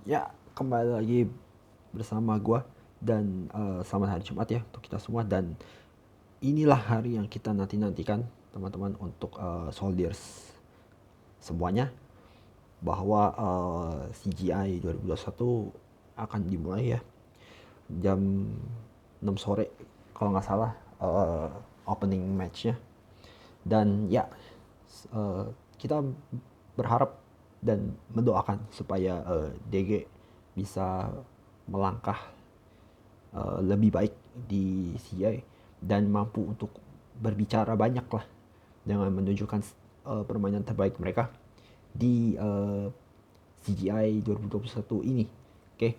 Ya, kembali lagi bersama gua dan selamat hari Jumat ya untuk kita semua, dan inilah hari yang kita nanti-nantikan teman-teman untuk Soldiers semuanya, bahwa CGI 2021 akan dimulai ya jam 6 sore kalau nggak salah, opening matchnya. Dan ya, kita berharap dan mendoakan supaya DG bisa melangkah lebih baik di CGI dan mampu untuk berbicara banyak lah dengan menunjukkan permainan terbaik mereka di CGI 2021 ini. Oke,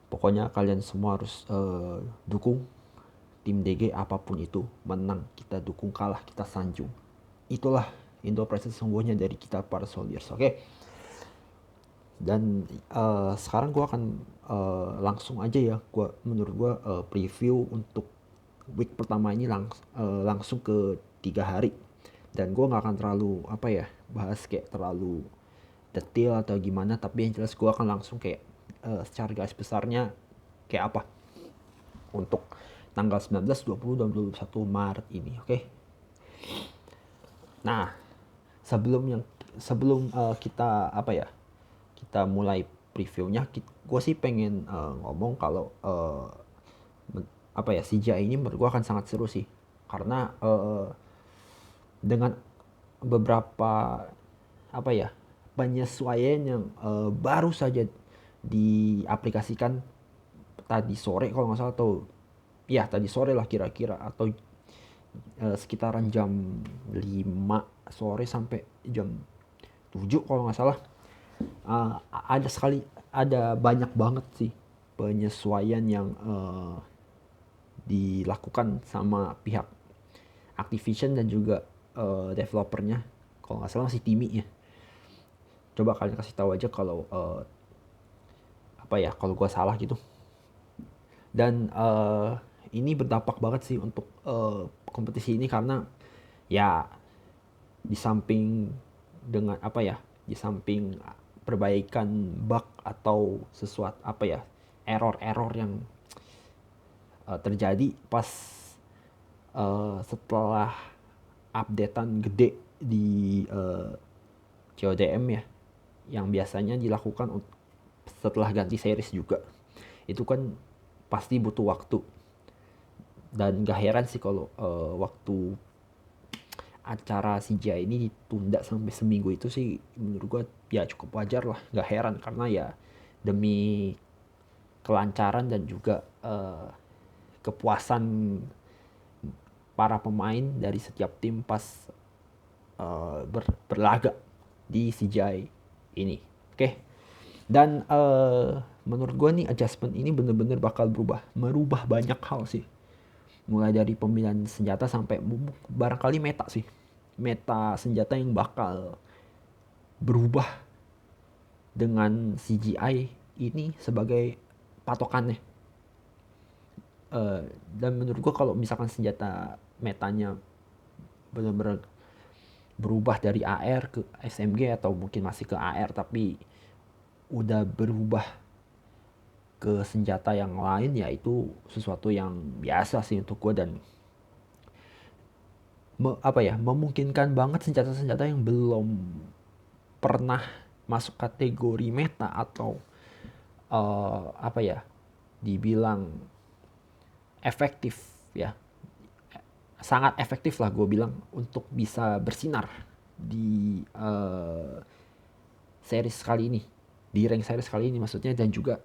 pokoknya kalian semua harus dukung tim DG apapun itu, menang kita dukung, kalah kita sanjung. Itulah Indo Presence sesungguhnya dari kita para soldiers. Oke. Dan sekarang gue akan langsung aja ya, menurut gue preview untuk week pertama ini langsung ke 3 hari. Dan gue nggak akan terlalu bahas kayak terlalu detail atau gimana, tapi yang jelas gue akan langsung kayak secara garis besarnya kayak apa untuk tanggal 19, 20, dan 21 Maret ini. Oke. Nah, sebelum kita kita mulai previewnya, gue sih pengen ngomong kalau CGI ini menurut gue akan sangat seru sih, karena dengan beberapa penyesuaian yang baru saja diaplikasikan tadi sore kalau nggak salah, atau ya tadi sore lah kira-kira, atau sekitaran jam 5 sore sampai jam 7 kalau nggak salah. Ada banyak banget sih penyesuaian yang dilakukan sama pihak Activision dan juga developernya, kalau nggak salah masih Timmy ya. Coba kalian kasih tahu aja kalau kalau gue salah gitu. Dan ini berdampak banget sih untuk kompetisi ini, karena ya di samping di samping perbaikan bug atau sesuatu error-error yang terjadi pas setelah updatean gede di CODM ya, yang biasanya dilakukan setelah ganti series juga, itu kan pasti butuh waktu. Dan gak heran sih kalau waktu acara CGI ini ditunda sampai seminggu, itu sih menurut gue ya cukup wajar lah, gak heran, karena ya demi kelancaran dan juga kepuasan para pemain dari setiap tim pas berlaga di CGI ini. Oke. Dan menurut gue nih adjustment ini bener-bener bakal merubah banyak hal sih. Mulai dari pemilihan senjata sampai barangkali meta sih. Meta senjata yang bakal berubah dengan CGI ini sebagai patokannya. Dan menurut gue kalau misalkan senjata metanya benar-benar berubah dari AR ke SMG, atau mungkin masih ke AR tapi udah berubah ke senjata yang lain, ya itu sesuatu yang biasa sih untuk gue. Dan memungkinkan banget senjata-senjata yang belum pernah masuk kategori meta atau dibilang efektif ya, sangat efektif lah gue bilang untuk bisa bersinar di series kali ini, di rank series kali ini maksudnya. Dan juga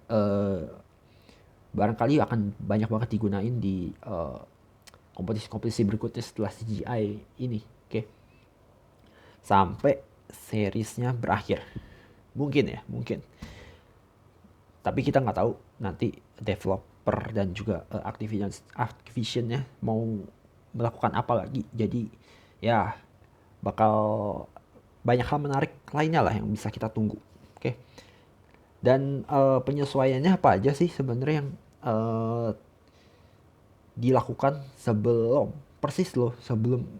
barangkali akan banyak banget digunain di kompetisi-kompetisi berikutnya setelah CGI ini. Oke. Sampai seriesnya berakhir. Mungkin ya, mungkin. Tapi kita nggak tahu nanti developer dan juga Activision-nya mau melakukan apa lagi. Jadi ya bakal banyak hal menarik lainnya lah yang bisa kita tunggu. Oke. Dan penyesuaiannya apa aja sih sebenarnya yang dilakukan sebelum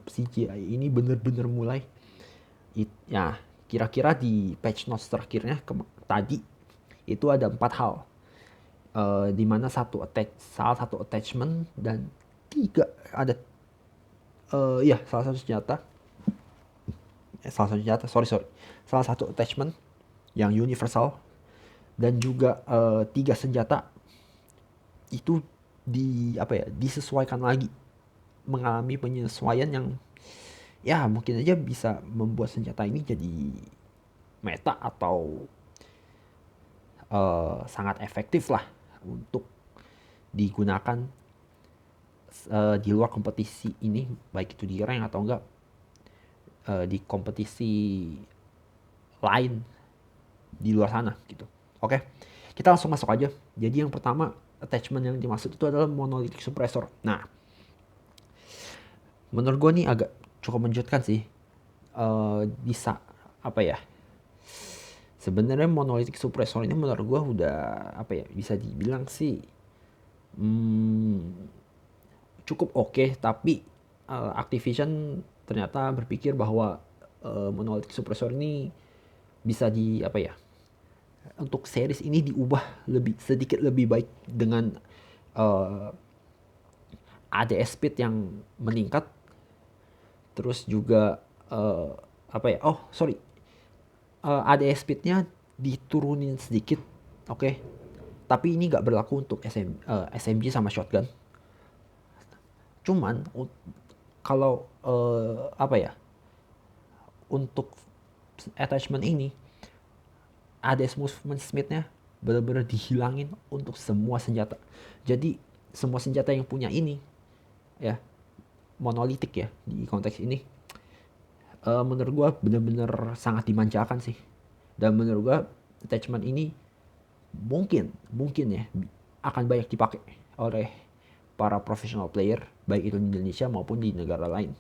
CGI ini bener-bener mulai. Ya kira-kira di patch notes terakhirnya tadi itu ada 4 hal. Di mana salah satu attachment dan tiga ada salah satu senjata salah satu attachment yang universal dan juga 3 senjata itu disesuaikan lagi, mengalami penyesuaian yang ya mungkin aja bisa membuat senjata ini jadi meta atau sangat efektif lah untuk digunakan di luar kompetisi ini, baik itu di rank atau enggak di kompetisi lain di luar sana gitu. Oke, kita langsung masuk aja. Jadi yang pertama attachment yang dimaksud itu adalah monolithic suppressor. Nah, menurut gue nih agak cukup menunjukkan sih. Bisa apa ya? Sebenarnya monolithic suppressor ini menurut gue udah bisa dibilang sih cukup oke, tapi Activision ternyata berpikir bahwa monolithic suppressor ini bisa untuk series ini diubah sedikit lebih baik dengan ADS speed yang meningkat, terus juga ADS speednya diturunin sedikit, oke. Tapi ini nggak berlaku untuk SMG sama shotgun. Cuman kalau untuk attachment ini ADS movement speednya benar-benar dihilangin untuk semua senjata. Jadi semua senjata yang punya ini ya monolitik ya di konteks ini, menurut gue benar-benar sangat dimanjakan sih. Dan menurut gue attachment ini mungkin ya akan banyak dipakai oleh para professional player baik itu di Indonesia maupun di negara lain.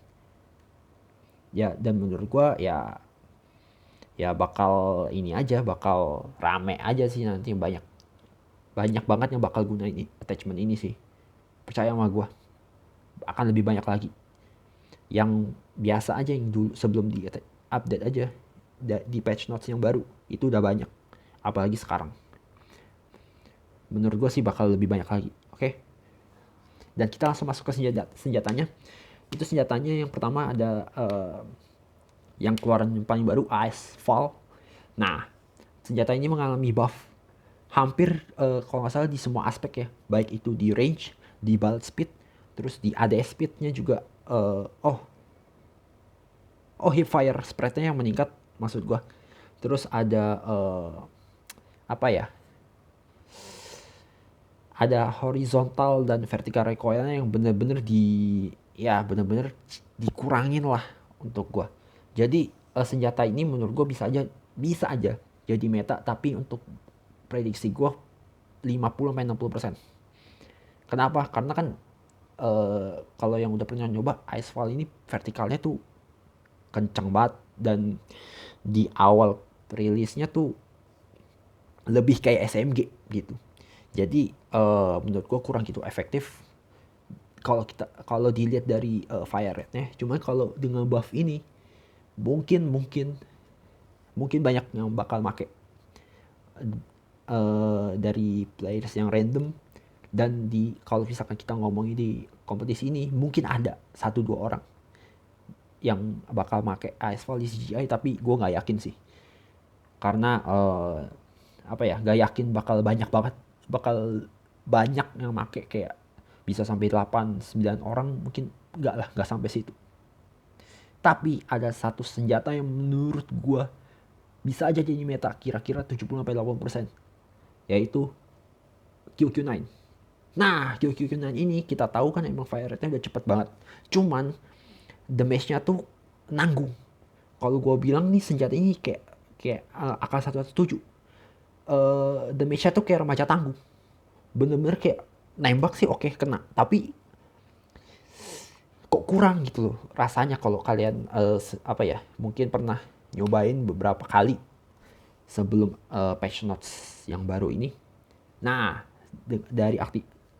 Ya, dan menurut gue ya bakal rame aja sih nanti, banyak banget yang bakal guna ini attachment ini sih. Percaya sama gue, akan lebih banyak lagi. Yang biasa aja yang dulu sebelum di update aja di patch notes yang baru itu udah banyak, apalagi sekarang. Menurut gue sih bakal lebih banyak lagi. Oke. Dan kita langsung masuk ke senjatanya. Itu senjatanya yang pertama ada yang keluaran yang paling baru, Icefall. Nah, senjata ini mengalami buff hampir kalau nggak salah di semua aspek ya, baik itu di range, di bullet speed, terus di ADS speednya juga. Hipfire spreadnya yang meningkat maksud gua. Terus ada ada horizontal dan vertical recoilnya yang bener-bener dikurangin lah untuk gua. Jadi senjata ini menurut gua bisa aja jadi meta, tapi untuk prediksi gua 50-60%. Kenapa? Karena kan kalau yang udah pernah nyoba Icefall ini vertikalnya tuh kencang banget, dan di awal rilisnya tuh lebih kayak SMG gitu. Jadi menurut gue kurang gitu efektif kalau dilihat dari fire rate-nya. Cuman kalau dengan buff ini mungkin banyak yang bakal make dari players yang random. Dan kalau misalkan kita ngomongin di kompetisi ini, mungkin ada 1-2 orang yang bakal make Icefall di CGI, tapi gue nggak yakin sih. Karena nggak yakin bakal banyak yang make, kayak bisa sampai 8-9 orang, mungkin nggak sampai situ. Tapi ada satu senjata yang menurut gue bisa aja jadi meta kira-kira 70-80%, yaitu QQ9. Nah, QQ9 ini kita tahu kan emang fire rate-nya udah cepet banget. Cuman damage-nya tuh nanggung. Kalau gue bilang nih senjata ini kayak AK-117. Damage-nya tuh kayak remaja tangguh. Bener-bener kayak nembak sih oke, kena. Tapi kok kurang gitu loh rasanya kalau kalian mungkin pernah nyobain beberapa kali sebelum patch notes yang baru ini. Nah,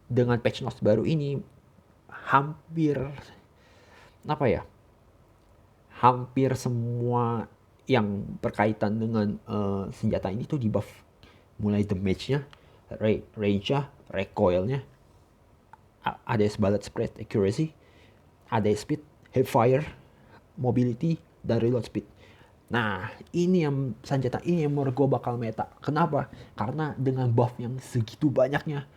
dengan patch notes baru ini hampir semua yang berkaitan dengan senjata ini tuh di buff. mulai damage-nya, range-nya, recoil-nya, ADS bullet spread accuracy, ADS speed, hipfire, mobility, dan reload speed. Nah, ini yang senjata ini yang menurut gue bakal meta. Kenapa? Karena dengan buff yang segitu banyaknya,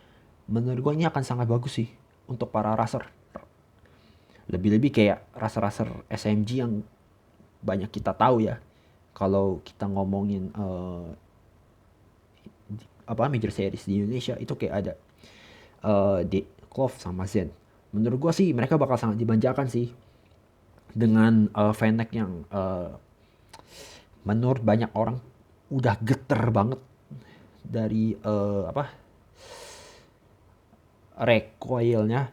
menurut gue ini akan sangat bagus sih untuk para racer. Lebih-lebih kayak racer-racer SMG yang banyak kita tahu ya. Kalau kita ngomongin major series di Indonesia itu kayak ada di Clove sama Zen. Menurut gue sih mereka bakal sangat dimanjakan sih dengan Fennec yang menurut banyak orang udah geter banget dari recoilnya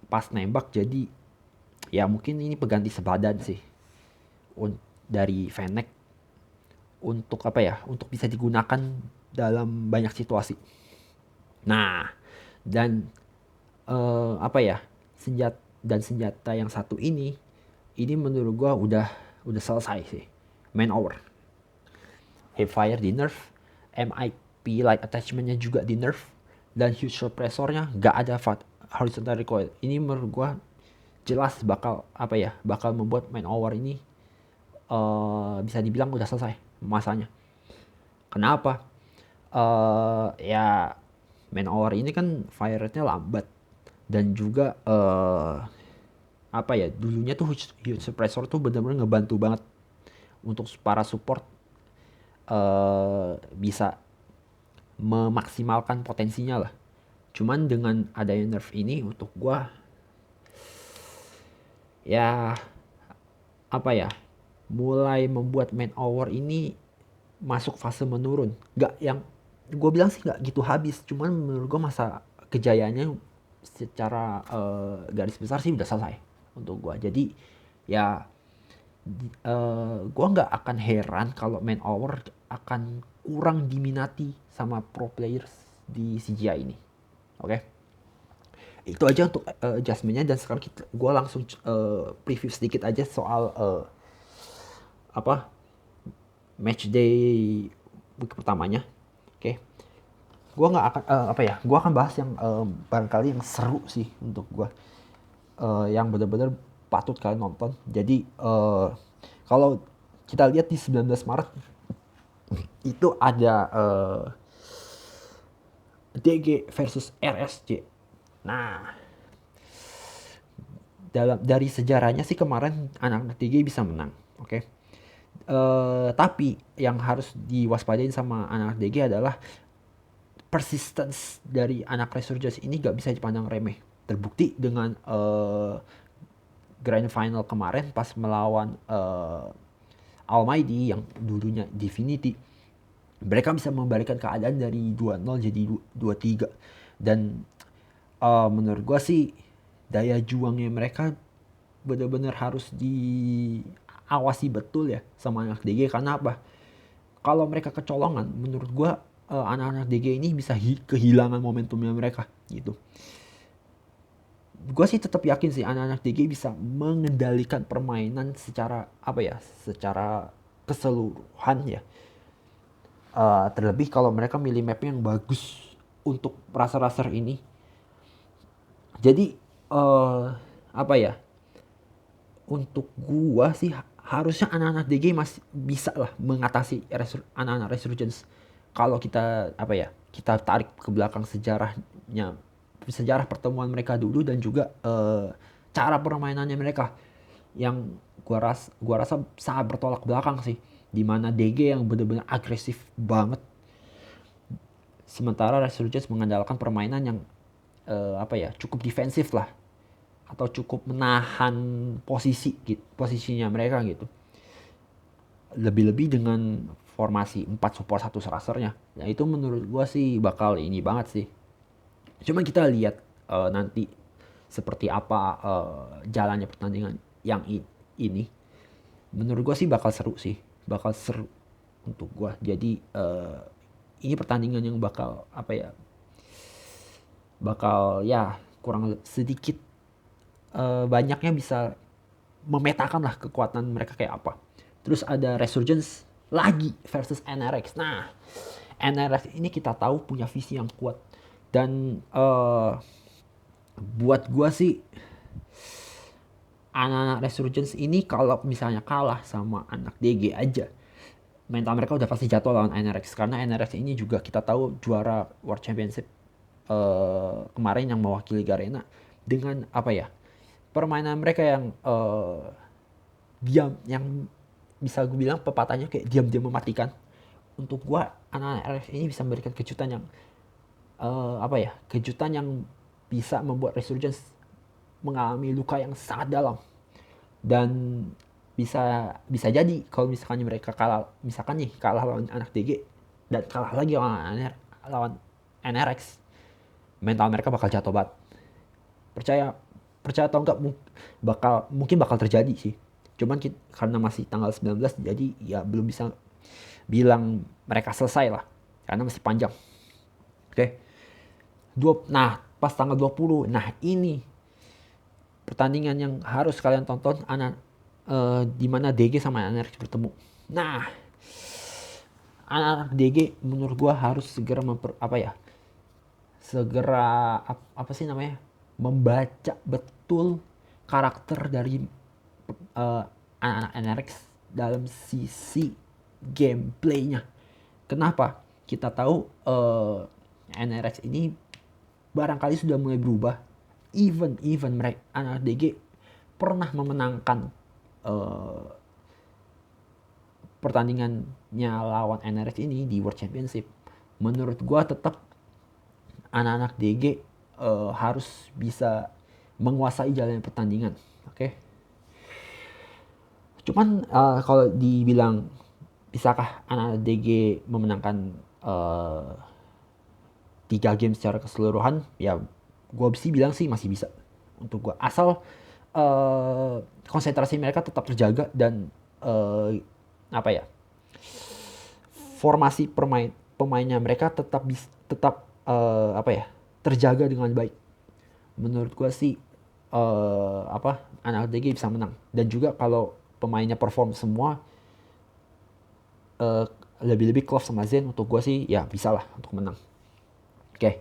pas nembak. Jadi ya mungkin ini pengganti sebadan sih dari Fennec untuk untuk bisa digunakan dalam banyak situasi. Nah, dan senjata yang satu ini menurut gua udah selesai sih. Main hour. Hipfire di nerf, MIP light attachmentnya juga di nerf, dan huge suppressornya gak ada horizontal recoil. Ini menurut gua jelas bakal membuat main hour ini bisa dibilang udah selesai masanya. Kenapa? Ya main hour ini kan fire rate-nya lambat, dan juga dulunya tuh huge suppressor tuh benar-benar ngebantu banget untuk para support bisa memaksimalkan potensinya lah. Cuman dengan adanya nerf ini untuk gua mulai membuat main hour ini masuk fase menurun. Gak yang gue bilang sih gak gitu habis, cuman menurut gue masa kejayaannya secara garis besar sih udah selesai untuk gue. Jadi ya gue nggak akan heran kalau main hour akan kurang diminati sama pro players di CGI ini. Oke? Itu aja untuk adjustmentnya, dan sekarang gue langsung preview sedikit aja soal match day week pertamanya. Oke. Gue nggak akan gue akan bahas yang barangkali yang seru sih untuk gue, yang benar-benar patut kalian nonton. Jadi kalau kita lihat di 19 Maret itu ada DG versus RSJ. Nah, dari sejarahnya sih kemarin anak-anak DG bisa menang, oke? Tapi yang harus diwaspadain sama anak-anak DG adalah persistence dari anak Resurgence ini gak bisa dipandang remeh. Terbukti dengan grand final kemarin pas melawan Almighty yang dulunya Divinity. Mereka bisa membalikkan keadaan dari 2-0 jadi 2-3. Dan menurut gue sih daya juangnya mereka benar-benar harus diawasi betul ya sama anak DG. Karena apa? Kalau mereka kecolongan, menurut gue anak-anak DG ini bisa kehilangan momentumnya mereka gitu. Gue sih tetap yakin sih anak-anak DG bisa mengendalikan permainan secara secara keseluruhan ya. Terlebih kalau mereka milih map yang bagus untuk racer-racer ini. Jadi untuk gua sih harusnya anak-anak DG masih bisa lah mengatasi anak-anak Resurgence. Kalau kita kita tarik ke belakang sejarah pertemuan mereka dulu, dan juga cara permainannya mereka yang gua rasa sangat bertolak belakang sih, dimana DG yang benar-benar agresif banget, sementara Resurgence mengandalkan permainan yang cukup defensif lah, atau cukup menahan posisinya mereka gitu. Lebih-lebih dengan formasi 4 support 1 racernya. Nah itu menurut gua sih bakal ini banget sih. Cuma kita lihat nanti seperti apa jalannya pertandingan yang ini. Menurut gua sih bakal seru untuk gua. Jadi ini pertandingan yang bakal kurang sedikit banyaknya bisa memetakan lah kekuatan mereka kayak apa. Terus ada Resurgence lagi versus NRX. Nah, NRX ini kita tahu punya visi yang kuat. Dan buat gua sih anak-anak Resurgence ini kalau misalnya kalah sama anak DG aja, mental mereka udah pasti jatuh lawan NRX. Karena NRX ini juga kita tahu juara World Championship kemarin yang mewakili Garena. Dengan apa ya, permainan mereka yang diam, yang bisa gue bilang pepatahnya kayak diam-diam mematikan. Untuk gue anak-anak NRX ini bisa memberikan kejutan yang kejutan yang bisa membuat Resurgence mengalami luka yang sangat dalam. Dan bisa jadi kalau misalkan mereka kalah, misalkan nih kalah lawan anak DG dan kalah lagi lawan NRX, mental mereka bakal jatuh banget. Percaya atau enggak, mungkin bakal terjadi sih. Cuman karena masih tanggal 19, jadi ya belum bisa bilang mereka selesai lah, karena masih panjang. Oke. Nah, pas tanggal 20, nah ini pertandingan yang harus kalian tonton, di mana DG sama NRX bertemu. Nah, anak-anak DG menurut gua harus segera membaca betul karakter dari anak-anak NRX dalam sisi gameplaynya. Kenapa? Kita tahu NRX ini barangkali sudah mulai berubah. Even mereka anak DG pernah memenangkan pertandingannya lawan NRX ini di World Championship. Menurut gua tetap anak-anak DG harus bisa menguasai jalannya pertandingan. Oke. Cuman kalau dibilang bisakah anak-anak DG memenangkan 3 game secara keseluruhan, ya gue sih bilang sih masih bisa untuk gue, asal konsentrasi mereka tetap terjaga dan formasi pemainnya mereka tetap terjaga dengan baik. Menurut gue sih anak DG bisa menang. Dan juga kalau pemainnya perform semua lebih-lebih close sama Zen, untuk gue sih ya bisa lah untuk menang. Oke.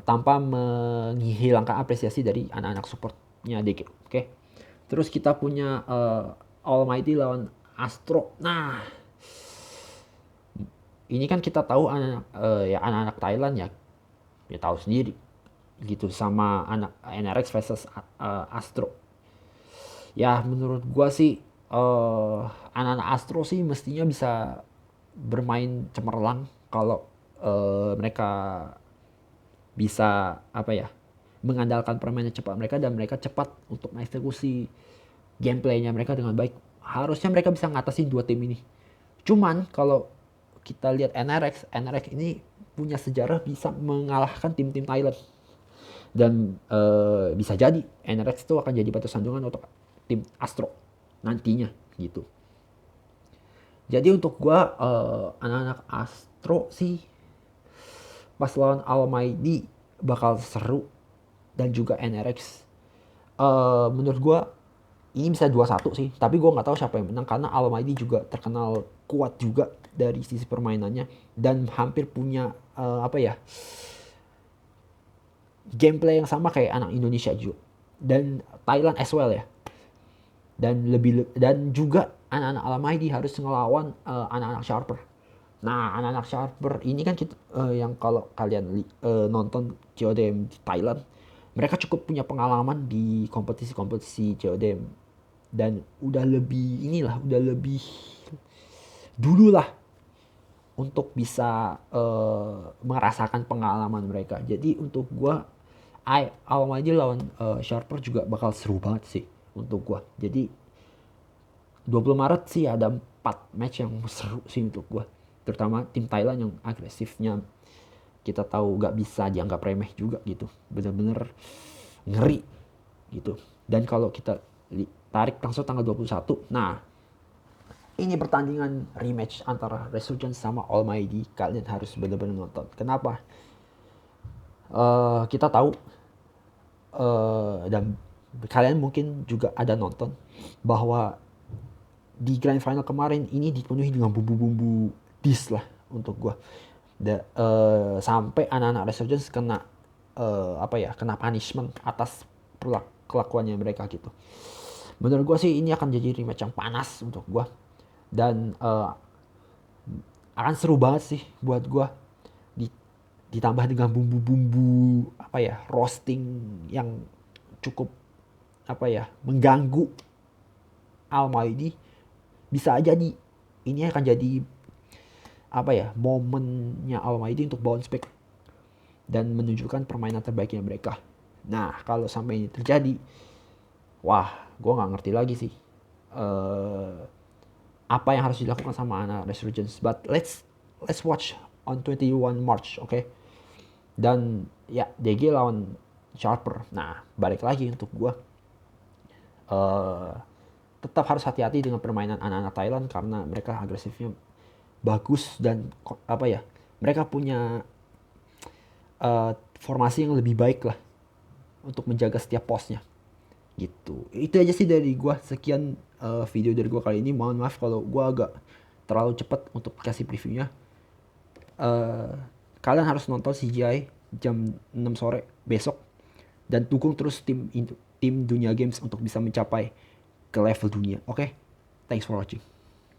Tanpa menghilangkan apresiasi dari anak-anak supportnya DG. Oke. Terus kita punya Almighty lawan Astro. Nah, ini kan kita tahu anak-anak Thailand ya tahu sendiri gitu, sama anak NRX versus Astro. Ya menurut gua sih anak-anak Astro sih mestinya bisa bermain cemerlang kalau mereka bisa mengandalkan permainan cepat mereka, dan mereka cepat untuk mengeksekusi gameplaynya mereka dengan baik. Harusnya mereka bisa ngatasin 2 tim ini. Cuman kalau kita lihat NRX ini punya sejarah bisa mengalahkan tim-tim Thailand. Dan bisa jadi NRX itu akan jadi batu sandungan untuk tim Astro nantinya gitu. Jadi untuk gue anak-anak Astro sih pas lawan Almighty bakal seru. Dan juga NRX menurut gue ini bisa 2-1 sih. Tapi gue gak tahu siapa yang menang, karena Almighty juga terkenal kuat juga dari sisi permainannya. Dan hampir punya gameplay yang sama kayak anak Indonesia juga. Dan Thailand as well ya. Dan juga anak-anak Almighty harus ngelawan anak-anak Sharper. Nah, anak-anak Sharper ini kan kita yang kalau kalian nonton CODM di Thailand, mereka cukup punya pengalaman di kompetisi CODM, dan udah lebih dulu lah untuk bisa merasakan pengalaman mereka. Jadi untuk gue Almighty lawan Sharper juga bakal seru banget sih untuk gue. Jadi 20 Maret sih ada 4 match yang seru sih untuk gue. Terutama tim Thailand yang agresifnya kita tahu gak bisa dianggap remeh juga gitu. Bener-bener ngeri gitu. Dan kalau kita tarik langsung tanggal 21. Nah, ini pertandingan rematch antara Resurgence sama Almighty. Kalian harus bener-bener nonton. Kenapa? Kita tahu dan kalian mungkin juga ada nonton bahwa di Grand Final kemarin ini dipenuhi dengan bumbu-bumbu dis lah untuk gue. Sampai anak-anak Resurgence kena kena punishment atas kelakuannya mereka gitu. Menurut gue sih ini akan jadi rematch yang panas untuk gue, dan akan seru banget sih buat gue. Ditambah dengan bumbu-bumbu roasting yang cukup mengganggu Almighty. Bisa jadi ini akan jadi momennya Almighty untuk bounce back dan menunjukkan permainan terbaiknya mereka. Nah, kalau sampai ini terjadi, wah, gue nggak ngerti lagi sih apa yang harus dilakukan sama anak Resurgence. But let's watch on 21 March, oke? Dan ya, DG lawan Sharper. Nah, balik lagi untuk gue, tetap harus hati-hati dengan permainan anak-anak Thailand karena mereka agresifnya bagus dan mereka punya formasi yang lebih baik lah untuk menjaga setiap posnya gitu. Itu aja sih dari gue. Sekian video dari gue kali ini. Mohon maaf kalau gue agak terlalu cepat untuk kasih previewnya. Kalian harus nonton CGI jam 6 sore besok dan dukung terus tim Dunia Games untuk bisa mencapai ke level dunia. Oke? Thanks for watching.